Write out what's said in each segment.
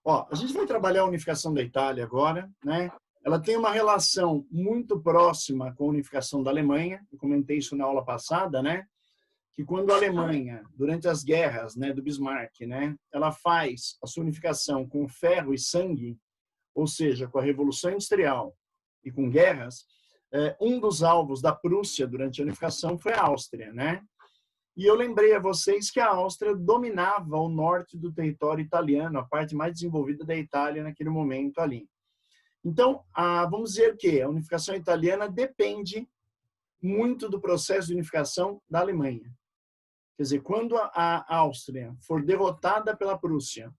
Ó, a gente vai trabalhar a unificação da Itália agora, né? Ela tem uma relação muito próxima com a unificação da Alemanha. Eu comentei isso na aula passada, né? Que quando a Alemanha, durante as guerras, né, do Bismarck, né, ela faz a sua unificação com ferro e sangue, ou seja, com a Revolução Industrial e com guerras, um dos alvos da Prússia durante a unificação foi a Áustria, né? E eu lembrei a vocês que a Áustria dominava o norte do território italiano, a parte mais desenvolvida da Itália naquele momento ali. Então, vamos dizer que a unificação italiana depende muito do processo de unificação da Alemanha. Quer dizer, quando a Áustria for derrotada pela Prússia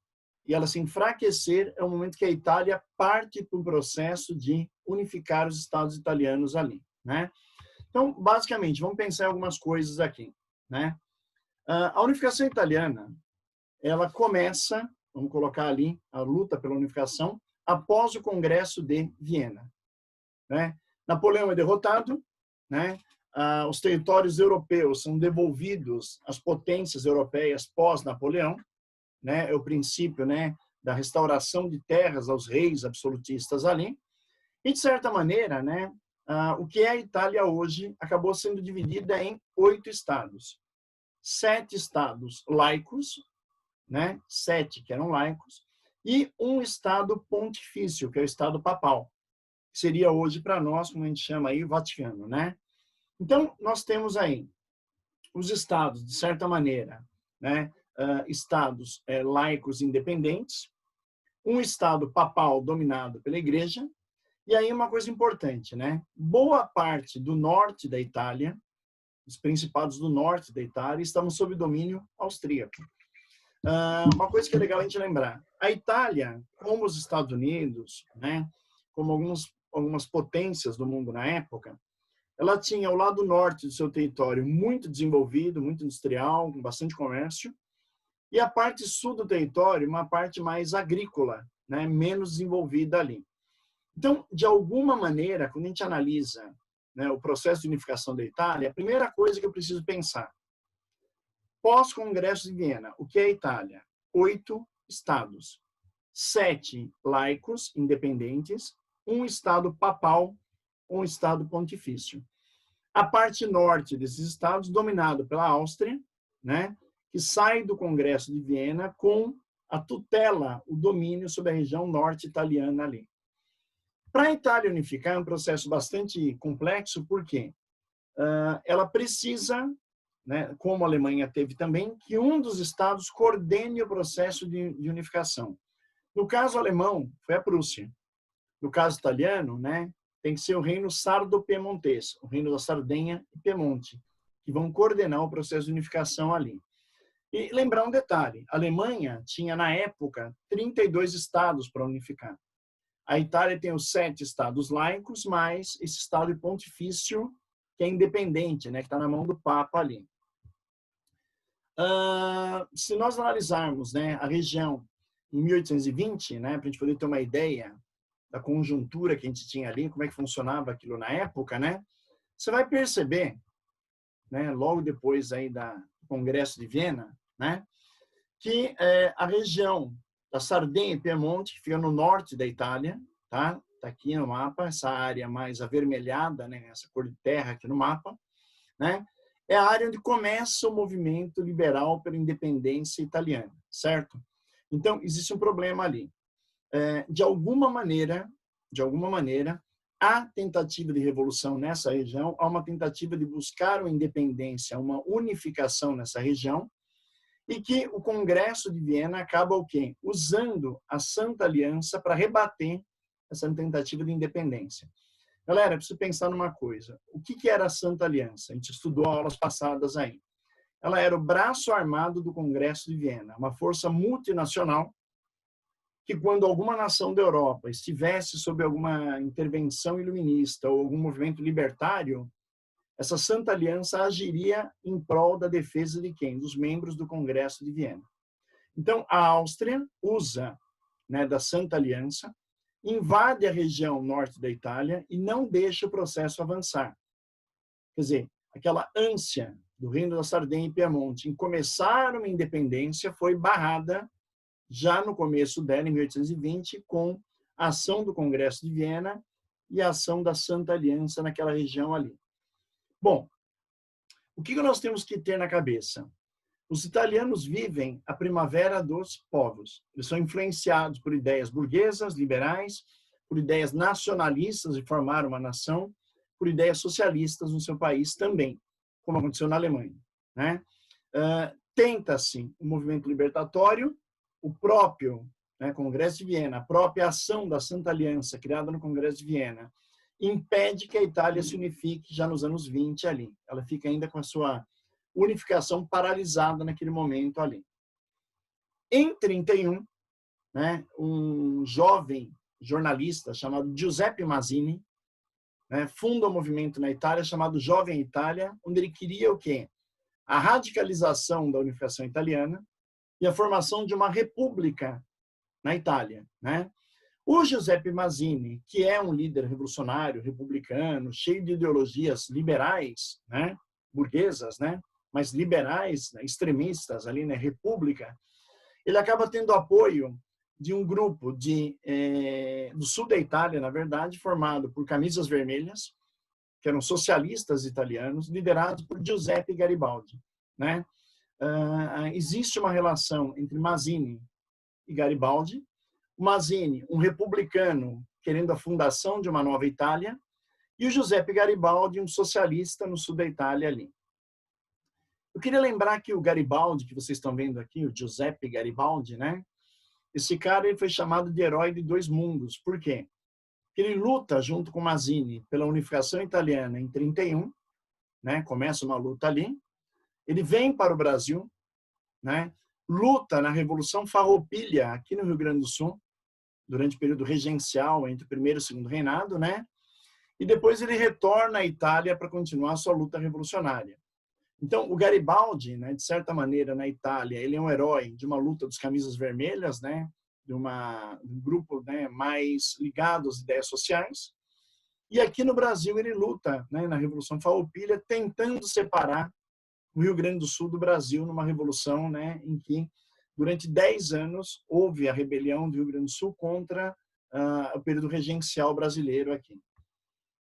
e ela se enfraquecer, é o momento que a Itália parte para o processo de unificar os estados italianos ali, né? Então, basicamente, vamos pensar em algumas coisas aqui, né? A unificação italiana, ela começa, vamos colocar ali, a luta pela unificação, após o Congresso de Viena, né? Napoleão é derrotado, né? Os territórios europeus são devolvidos às potências europeias pós-Napoleão, né? É o princípio, né, da restauração de terras aos reis absolutistas ali. E, de certa maneira, né, o que é a Itália hoje acabou sendo dividida em 8 estados. 7 estados laicos, né? 7 que eram laicos, e um estado pontifício, que é o estado papal, que seria hoje para nós, como a gente chama aí, o Vaticano, né? Então, nós temos aí os estados, de certa maneira, né? Estados laicos independentes, um estado papal dominado pela igreja, e aí uma coisa importante, né? Boa parte do norte da Itália, os principados do norte da Itália, estavam sob domínio austríaco. Uma coisa que é legal a gente lembrar, a Itália, como os Estados Unidos, né? Como algumas potências do mundo na época, ela tinha o lado norte do seu território muito desenvolvido, muito industrial, com bastante comércio, e a parte sul do território, uma parte mais agrícola, né, menos desenvolvida ali. Então, de alguma maneira, quando a gente analisa, né, o processo de unificação da Itália, a primeira coisa que eu preciso pensar, pós-Congresso de Viena, o que é a Itália? 8 estados, 7 laicos independentes, um estado papal, um estado pontifício. A parte norte desses estados, dominado pela Áustria, né, que sai do Congresso de Viena com a tutela, o domínio sobre a região norte italiana ali. Para a Itália unificar é um processo bastante complexo, porque ela precisa, né, como a Alemanha teve também, que um dos estados coordene o processo de unificação. No caso alemão, foi a Prússia. No caso italiano, né, tem que ser o reino sardo-piemontês, o reino da Sardenha e Piemonte, que vão coordenar o processo de unificação ali. E lembrar um detalhe, a Alemanha tinha, na época, 32 estados para unificar. A Itália tem os 7 estados laicos, mais esse estado pontifício, que é independente, né, que está na mão do Papa ali. Se nós analisarmos, né, a região em 1820, né, para a gente poder ter uma ideia da conjuntura que a gente tinha ali, como é que funcionava aquilo na época, né, você vai perceber, né, logo depois aí do Congresso de Viena, né, que a região da Sardenha e Piemonte, que fica no norte da Itália, tá? Tá aqui no mapa, essa área mais avermelhada, né, essa cor de terra aqui no mapa, né? É a área onde começa o movimento liberal pela independência italiana, certo? Então, existe um problema ali. De alguma maneira, há tentativa de revolução nessa região, há uma tentativa de buscar uma independência, uma unificação nessa região, e que o Congresso de Viena acaba o quê? Usando a Santa Aliança para rebater essa tentativa de independência. Galera, preciso pensar numa coisa. O que era a Santa Aliança? A gente estudou aulas passadas aí. Ela era o braço armado do Congresso de Viena, uma força multinacional que, quando alguma nação da Europa estivesse sob alguma intervenção iluminista ou algum movimento libertário, essa Santa Aliança agiria em prol da defesa de quem? Dos membros do Congresso de Viena. Então, a Áustria usa, né, da Santa Aliança, invade a região norte da Itália e não deixa o processo avançar. Quer dizer, aquela ânsia do Reino da Sardenha e Piemonte em começar uma independência foi barrada já no começo dela, em 1820, com a ação do Congresso de Viena e a ação da Santa Aliança naquela região ali. Bom, o que nós temos que ter na cabeça? Os italianos vivem a primavera dos povos. Eles são influenciados por ideias burguesas, liberais, por ideias nacionalistas de formar uma nação, por ideias socialistas no seu país também, como aconteceu na Alemanha, né? Tenta-se um movimento libertatório, o próprio, né, Congresso de Viena, a própria ação da Santa Aliança, criada no Congresso de Viena, impede que a Itália se unifique já nos anos 20 ali. Ela fica ainda com a sua unificação paralisada naquele momento ali. Em 31, né, um jovem jornalista chamado Giuseppe Mazzini, né, funda um movimento na Itália chamado Jovem Itália, onde ele queria o quê? A radicalização da unificação italiana e a formação de uma república na Itália, né? O Giuseppe Mazzini, que é um líder revolucionário, republicano, cheio de ideologias liberais, né, burguesas, né, mas liberais, né, extremistas ali, né, república, ele acaba tendo apoio de um grupo do sul da Itália, na verdade, formado por camisas vermelhas, que eram socialistas italianos, liderados por Giuseppe Garibaldi, né? Existe uma relação entre Mazzini e Garibaldi. O Mazzini, um republicano querendo a fundação de uma nova Itália, e o Giuseppe Garibaldi, um socialista no sul da Itália ali. Eu queria lembrar que o Garibaldi, que vocês estão vendo aqui, o Giuseppe Garibaldi, né? Esse cara ele foi chamado de herói de dois mundos. Por quê? Porque ele luta junto com Mazzini pela unificação italiana em 31, né? Começa uma luta ali. Ele vem para o Brasil, né? Luta na Revolução Farroupilha, aqui no Rio Grande do Sul, durante o período regencial, entre o primeiro e o segundo reinado, né? E depois ele retorna à Itália para continuar a sua luta revolucionária. Então, o Garibaldi, né, de certa maneira, na Itália, ele é um herói de uma luta dos camisas vermelhas, né? De um grupo, né, mais ligado às ideias sociais. E aqui no Brasil ele luta, né, na Revolução Farroupilha, tentando separar o Rio Grande do Sul do Brasil numa revolução, né, em que durante 10 anos houve a rebelião do Rio Grande do Sul contra o período regencial brasileiro aqui.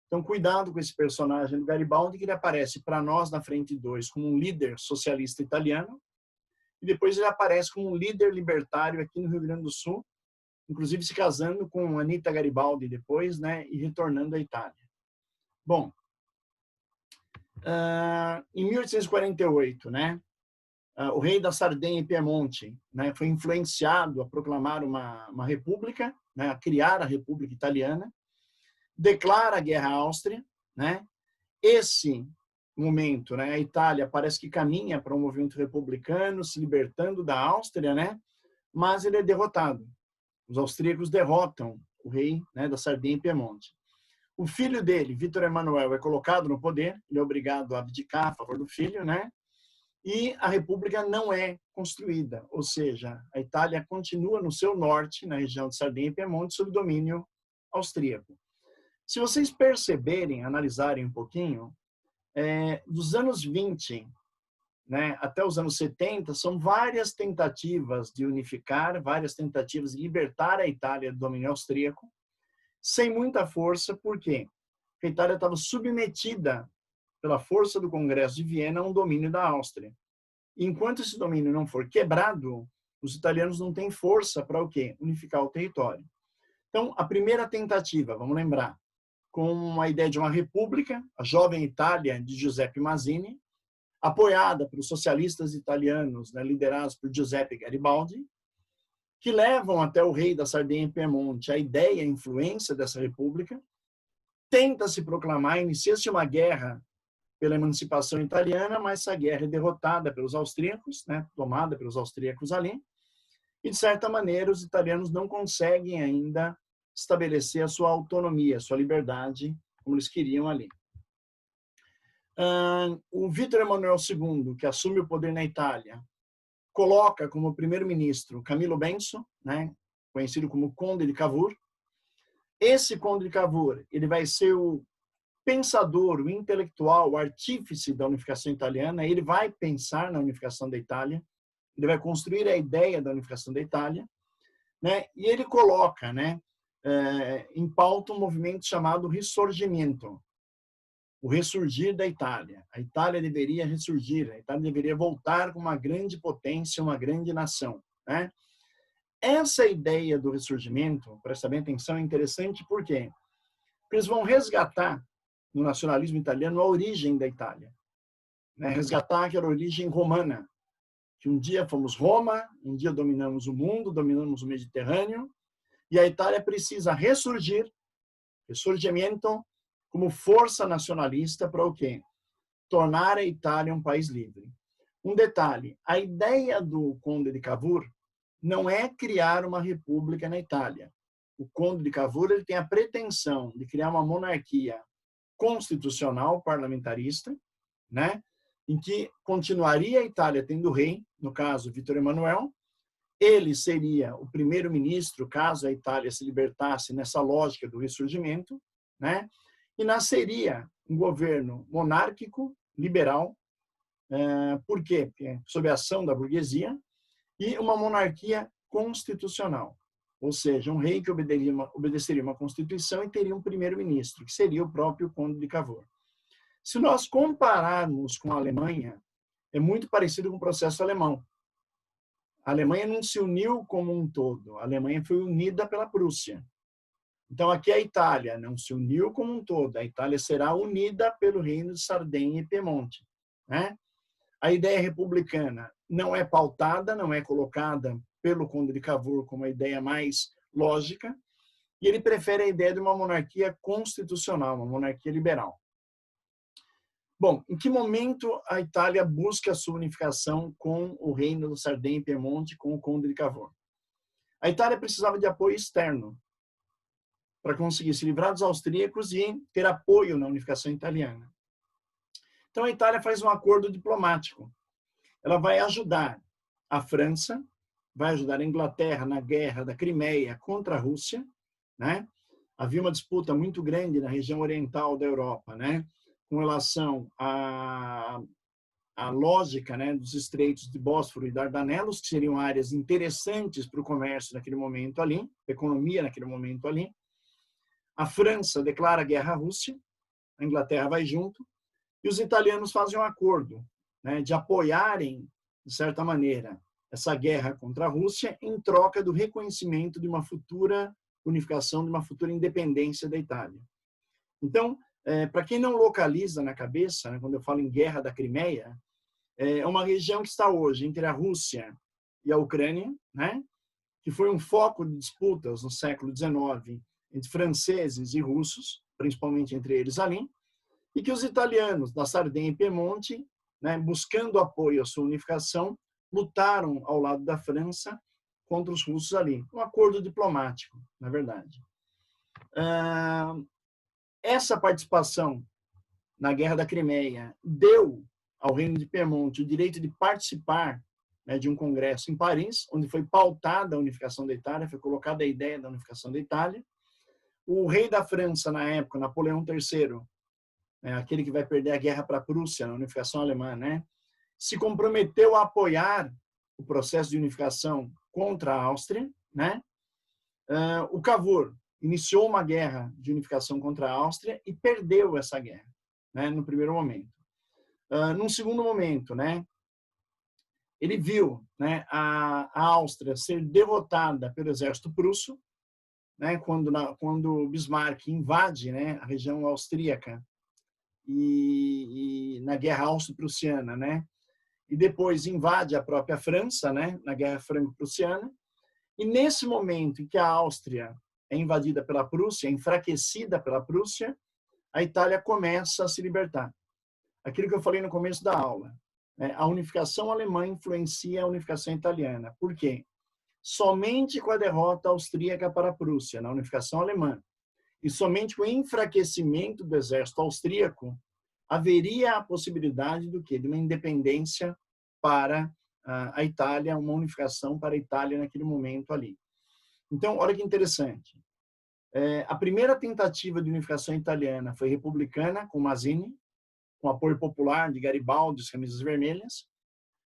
Então, cuidado com esse personagem do Garibaldi, que ele aparece para nós na Frente 2 como um líder socialista italiano, e depois ele aparece como um líder libertário aqui no Rio Grande do Sul, inclusive se casando com Anita Garibaldi depois, né, e retornando à Itália. Bom, em 1848, né, o rei da Sardenha e Piemonte, né, foi influenciado a proclamar uma república, né, a criar a República Italiana, declara a guerra à Áustria, né? Esse momento, né, a Itália parece que caminha para um movimento republicano, se libertando da Áustria, né? Mas ele é derrotado. Os austríacos derrotam o rei, né, da Sardenha e Piemonte. O filho dele, Vítor Emanuel, é colocado no poder, ele é obrigado a abdicar a favor do filho, né? E a república não é construída, ou seja, a Itália continua no seu norte, na região de Sardenha e Piemonte, sob domínio austríaco. Se vocês perceberem, analisarem um pouquinho, dos anos 20, né, até os anos 70, são várias tentativas de unificar, várias tentativas de libertar a Itália do domínio austríaco, sem muita força. Por quê? Porque a Itália estava submetida, pela força do Congresso de Viena, a um domínio da Áustria. E enquanto esse domínio não for quebrado, os italianos não têm força para o quê? Unificar o território. Então, a primeira tentativa, vamos lembrar, com a ideia de uma república, a Jovem Itália de Giuseppe Mazzini, apoiada pelos socialistas italianos, né, liderados por Giuseppe Garibaldi, que levam até o rei da Sardenha e Piemonte a ideia e a influência dessa república, tenta se proclamar, inicia-se uma guerra pela emancipação italiana, mas essa guerra é derrotada pelos austríacos, né, tomada pelos austríacos ali, e de certa maneira os italianos não conseguem ainda estabelecer a sua autonomia, a sua liberdade, como eles queriam ali. O Vítor Emanuel II, que assume o poder na Itália, coloca como primeiro-ministro Camillo Benso, né, conhecido como Conde de Cavour. Esse Conde de Cavour, ele vai ser o pensador, o intelectual, o artífice da unificação italiana. Ele vai pensar na unificação da Itália, ele vai construir a ideia da unificação da Itália. né? E ele coloca, né, em pauta um movimento chamado Risorgimento, o ressurgir da Itália. A Itália deveria ressurgir, a Itália deveria voltar com uma grande potência, uma grande nação, né? Essa ideia do ressurgimento, presta bem atenção, é interessante porque eles vão resgatar no nacionalismo italiano a origem da Itália, né? Resgatar aquela origem romana, que um dia fomos Roma, um dia dominamos o mundo, dominamos o Mediterrâneo, e a Itália precisa ressurgir, ressurgimento, como força nacionalista para o quê? Tornar a Itália um país livre. Um detalhe, a ideia do Conde de Cavour não é criar uma república na Itália. O Conde de Cavour ele tem a pretensão de criar uma monarquia constitucional parlamentarista, né, em que continuaria a Itália tendo rei, no caso, Vítor Emanuel. Ele seria o primeiro-ministro, caso a Itália se libertasse nessa lógica do ressurgimento, né, e nasceria um governo monárquico, liberal, por quê? Sob a ação da burguesia, e uma monarquia constitucional, ou seja, um rei que obedeceria uma constituição e teria um primeiro-ministro, que seria o próprio Conde de Cavour. Se nós compararmos com a Alemanha, é muito parecido com o processo alemão. A Alemanha não se uniu como um todo, a Alemanha foi unida pela Prússia. Então, aqui a Itália não se uniu como um todo, a Itália será unida pelo reino de Sardenha e Piemonte, né? A ideia republicana não é pautada, não é colocada pelo Conde de Cavour como a ideia mais lógica, e ele prefere a ideia de uma monarquia constitucional, uma monarquia liberal. Bom, em que momento a Itália busca a sua unificação com o reino do Sardenha e Piemonte, com o Conde de Cavour? A Itália precisava de apoio externo para conseguir se livrar dos austríacos e ter apoio na unificação italiana. Então, a Itália faz um acordo diplomático. Ela vai ajudar a França, vai ajudar a Inglaterra na guerra da Crimeia contra a Rússia, né? Havia uma disputa muito grande na região oriental da Europa, né, com relação à lógica, né, dos estreitos de Bósforo e Dardanelos, que seriam áreas interessantes para o comércio naquele momento ali, economia naquele momento ali. A França declara guerra à Rússia, a Inglaterra vai junto, e os italianos fazem um acordo, né, de apoiarem, de certa maneira, essa guerra contra a Rússia em troca do reconhecimento de uma futura unificação, de uma futura independência da Itália. Então, para quem não localiza na cabeça, né, quando eu falo em guerra da Crimeia, é uma região que está hoje entre a Rússia e a Ucrânia, né, que foi um foco de disputas no século XIX entre franceses e russos, principalmente entre eles ali, e que os italianos da Sardenha e Piemonte, né, buscando apoio à sua unificação, lutaram ao lado da França contra os russos ali. Um acordo diplomático, na verdade. Essa participação na Guerra da Crimeia deu ao Reino de Piemonte o direito de participar, né, de um congresso em Paris, onde foi pautada a unificação da Itália, foi colocada a ideia da unificação da Itália. O rei da França, na época, Napoleão III, aquele que vai perder a guerra para a Prússia, na unificação alemã, né, se comprometeu a apoiar o processo de unificação contra a Áustria, né? O Cavour iniciou uma guerra de unificação contra a Áustria e perdeu essa guerra, né, no primeiro momento. Num segundo momento, né, ele viu, né, a Áustria ser derrotada pelo exército prusso, né, quando Bismarck invade, né, a região austríaca e na Guerra Austro-Prussiana, né, e depois invade a própria França, né, na Guerra Franco-Prussiana. E nesse momento em que a Áustria é invadida pela Prússia, enfraquecida pela Prússia, a Itália começa a se libertar. Aquilo que eu falei no começo da aula, né, a unificação alemã influencia a unificação italiana. Por quê? Somente com a derrota austríaca para a Prússia, na unificação alemã, e somente com o enfraquecimento do exército austríaco, haveria a possibilidade do quê? De uma independência para a Itália, uma unificação para a Itália naquele momento ali. Então, olha que interessante. A primeira tentativa de unificação italiana foi republicana, com Mazzini, com apoio popular de Garibaldi, os Camisas Vermelhas.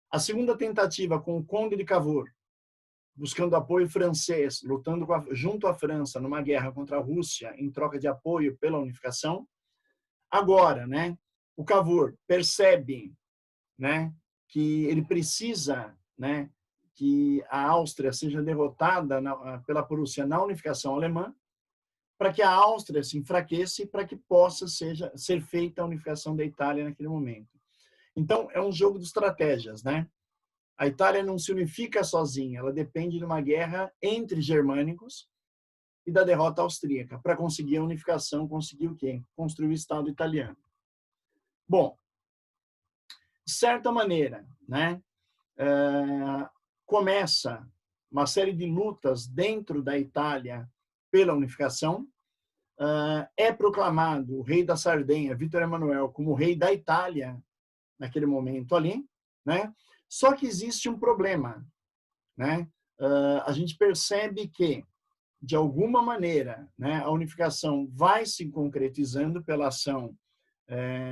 A segunda tentativa, com o Conde de Cavour, buscando apoio francês, lutando junto à França numa guerra contra a Rússia em troca de apoio pela unificação. Agora, né, o Cavour percebe, né, que ele precisa, né, que a Áustria seja derrotada pela Prússia na unificação alemã, para que a Áustria se enfraqueça e para que possa ser feita a unificação da Itália naquele momento. Então, é um jogo de estratégias, né? A Itália não se unifica sozinha, ela depende de uma guerra entre germânicos e da derrota austríaca para conseguir a unificação, conseguir o quê? Construir o Estado italiano. Bom, de certa maneira, né, começa uma série de lutas dentro da Itália pela unificação. É proclamado o rei da Sardenha, Vítor Emanuel, como rei da Itália naquele momento ali, né? Só que existe um problema, né? A gente percebe que, de alguma maneira, né, a unificação vai se concretizando pela ação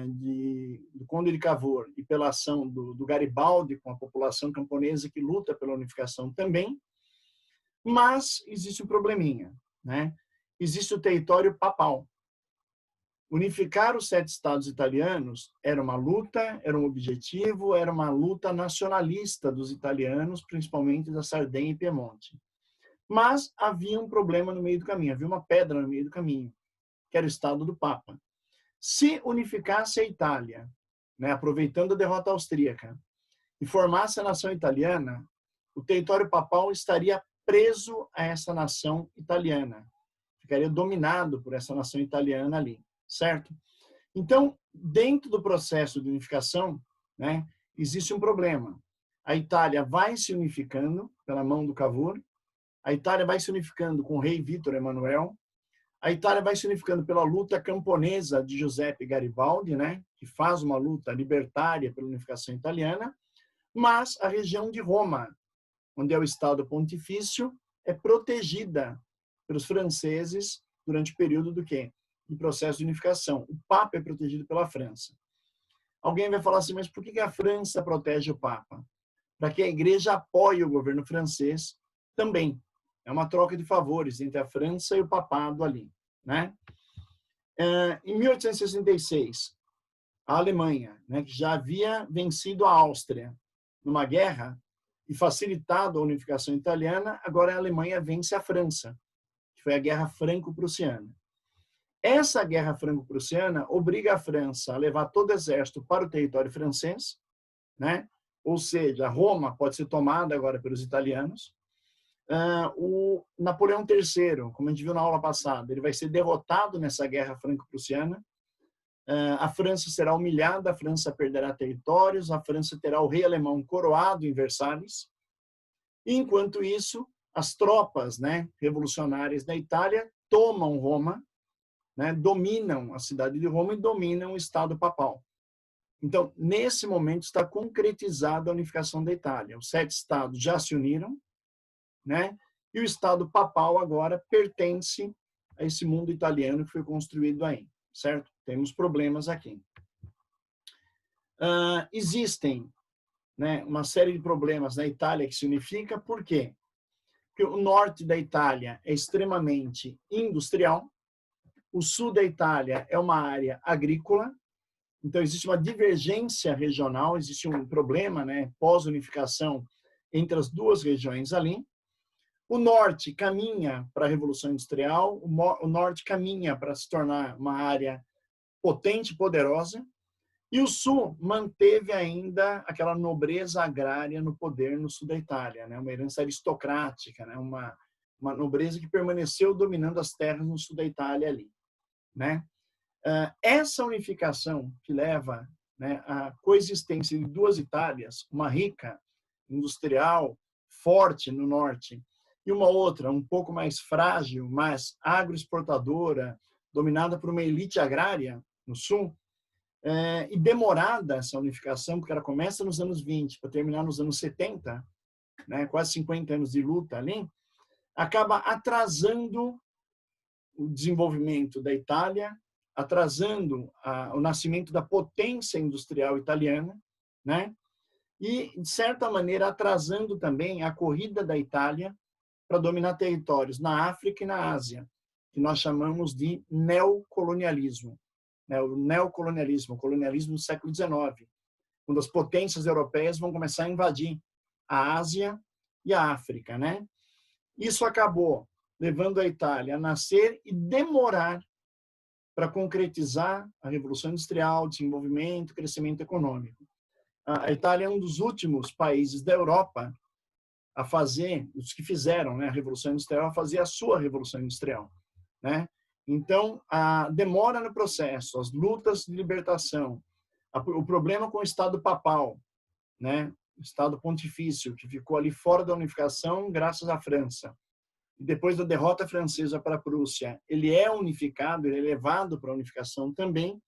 do Conde de Cavour e pela ação do Garibaldi com a população camponesa que luta pela unificação também, mas existe um probleminha, né? Existe o território papal. Unificar os 7 estados italianos era uma luta, era um objetivo, era uma luta nacionalista dos italianos, principalmente da Sardenha e Piemonte. Mas havia um problema no meio do caminho, havia uma pedra no meio do caminho, que era o estado do Papa. Se unificasse a Itália, né, aproveitando a derrota austríaca, e formasse a nação italiana, o território papal estaria preso a essa nação italiana, ficaria dominado por essa nação italiana ali. Certo? Então, dentro do processo de unificação, né, existe um problema. A Itália vai se unificando pela mão do Cavour, a Itália vai se unificando com o rei Vítor Emanuel, a Itália vai se unificando pela luta camponesa de Giuseppe Garibaldi, né, que faz uma luta libertária pela unificação italiana, mas a região de Roma, onde é o Estado Pontifício, é protegida pelos franceses durante o período do quê? Do processo de unificação. O Papa é protegido pela França. Alguém vai falar assim, mas por que a França protege o Papa? Para que a Igreja apoie o governo francês também. É uma troca de favores entre a França e o papado ali, né? Em 1866, a Alemanha, né, que já havia vencido a Áustria numa guerra e facilitado a unificação italiana, agora a Alemanha vence a França, que foi a Guerra Franco-Prussiana. Essa guerra franco-prussiana obriga a França a levar todo o exército para o território francês, né? Ou seja, Roma pode ser tomada agora pelos italianos. O Napoleão III, como a gente viu na aula passada, ele vai ser derrotado nessa guerra franco-prussiana. A França será humilhada, a França perderá territórios, a França terá o rei alemão coroado em Versalhes. E, enquanto isso, as tropas, né, revolucionárias da Itália tomam Roma, né, dominam a cidade de Roma e dominam o Estado papal. Então, nesse momento, está concretizada a unificação da Itália. Os 7 estados já se uniram, né, e o Estado papal agora pertence a esse mundo italiano que foi construído aí, certo? Temos problemas aqui. Existem, né, uma série de problemas na Itália que se unifica, por quê? Porque o norte da Itália é extremamente industrial, o sul da Itália é uma área agrícola, então existe uma divergência regional, existe um problema, né, pós-unificação entre as duas regiões ali. O norte caminha para a Revolução Industrial, o norte caminha para se tornar uma área potente e poderosa, e o sul manteve ainda aquela nobreza agrária no poder no sul da Itália, né, uma herança aristocrática, né, uma nobreza que permaneceu dominando as terras no sul da Itália ali, né? Essa unificação que leva, né, à coexistência de duas Itálias, uma rica, industrial, forte no norte, e uma outra um pouco mais frágil, mais agroexportadora, dominada por uma elite agrária no sul, e demorada essa unificação, porque ela começa nos anos 20 para terminar nos anos 70, né, quase 50 anos de luta ali, acaba atrasando o desenvolvimento da Itália, atrasando o nascimento da potência industrial italiana, né? e, de certa maneira, atrasando também a corrida da Itália para dominar territórios na África e na Ásia, que nós chamamos de neocolonialismo. O neocolonialismo, o colonialismo do século XIX, quando as potências europeias vão começar a invadir a Ásia e a África, né? Isso acabou levando a Itália a nascer e demorar para concretizar a Revolução Industrial, desenvolvimento, crescimento econômico. A Itália é um dos últimos países da Europa a fazer, os que fizeram, né, a Revolução Industrial, a fazer a sua Revolução Industrial, né? Então, a demora no processo, as lutas de libertação, o problema com o Estado papal, né, o Estado pontifício, que ficou ali fora da unificação graças à França. E depois da derrota francesa para a Prússia, ele é unificado, ele é levado para a unificação também,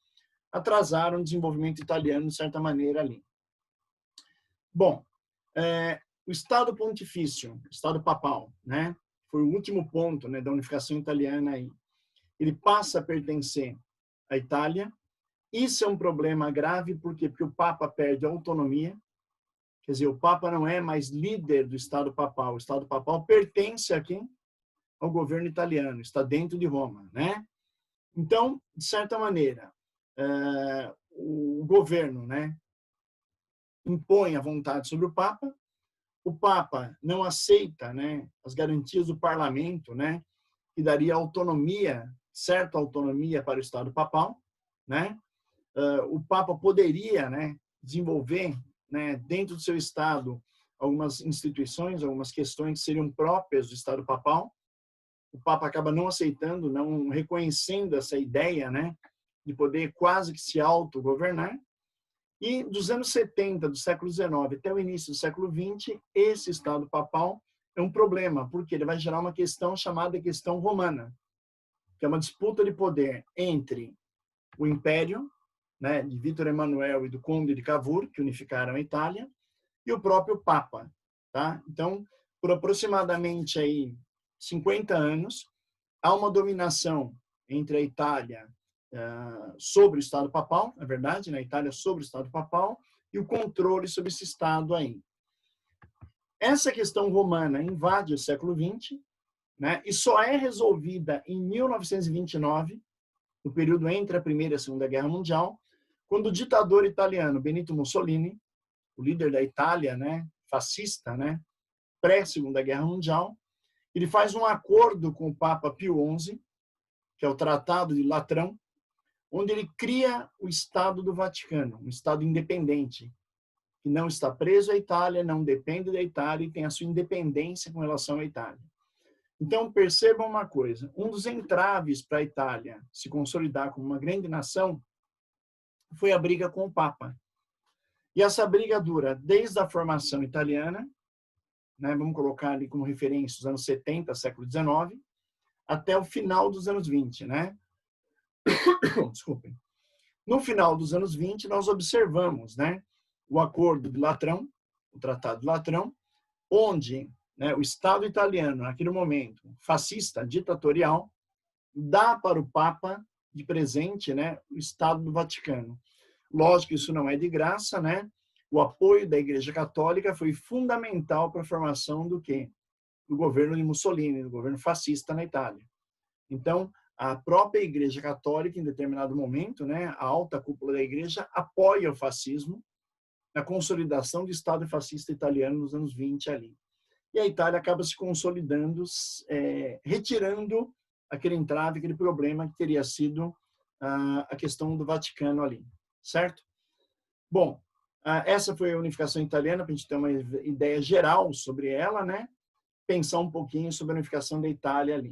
atrasaram o desenvolvimento italiano, de certa maneira, ali. Bom, o Estado pontifício, o Estado papal, né, foi o último ponto, né, da unificação italiana aí. Ele passa a pertencer à Itália. Isso é um problema grave, por quê? Porque o Papa perde a autonomia, quer dizer, o Papa não é mais líder do Estado papal. O Estado papal pertence a quem? Ao governo italiano, está dentro de Roma, né? Então, de certa maneira, o governo, né, impõe a vontade sobre o Papa não aceita, né, as garantias do parlamento, né, que daria autonomia, certa autonomia para o Estado papal, né? O Papa poderia, né, desenvolver, né, dentro do seu Estado algumas instituições, algumas questões que seriam próprias do Estado papal. O Papa acaba não aceitando, não reconhecendo essa ideia, né, de poder quase que se autogovernar. E dos anos 70 do século XIX até o início do século XX, esse Estado papal é um problema, porque ele vai gerar uma questão chamada questão romana, que é uma disputa de poder entre o Império, né, de Vítor Emanuel e do Conde de Cavour, que unificaram a Itália, e o próprio Papa, tá? Então, por aproximadamente aí 50 anos, há uma dominação entre a Itália sobre o Estado papal, na verdade, na Itália sobre o Estado papal, e o controle sobre esse Estado aí. Essa questão romana invade o século XX, né, e só é resolvida em 1929, no período entre a Primeira e a Segunda Guerra Mundial, quando o ditador italiano Benito Mussolini, o líder da Itália, né, fascista, né, pré-Segunda Guerra Mundial, ele faz um acordo com o Papa Pio XI, que é o Tratado de Latrão, onde ele cria o Estado do Vaticano, um Estado independente, que não está preso à Itália, não depende da Itália e tem a sua independência com relação à Itália. Então, percebam uma coisa, um dos entraves para a Itália se consolidar como uma grande nação foi a briga com o Papa. E essa briga dura desde a formação italiana, né, vamos colocar ali como referência os anos 70, século XIX, até o final dos anos 20, né? Desculpem. No final dos anos 20, nós observamos, né, o Acordo de Latrão, o Tratado de Latrão, onde, né, o Estado italiano, naquele momento, fascista, ditatorial, dá para o Papa de presente, né, o Estado do Vaticano. Lógico que isso não é de graça, né? O apoio da Igreja Católica foi fundamental para a formação do quê? Do governo de Mussolini, do governo fascista na Itália. Então, a própria Igreja Católica, em determinado momento, né, a alta cúpula da Igreja apoia o fascismo na consolidação do Estado fascista italiano nos anos 20 ali. E a Itália acaba se consolidando, retirando aquele entrave, aquele problema que teria sido a questão do Vaticano ali, certo? Bom, essa foi a unificação italiana, para a gente ter uma ideia geral sobre ela, né? Pensar um pouquinho sobre a unificação da Itália ali.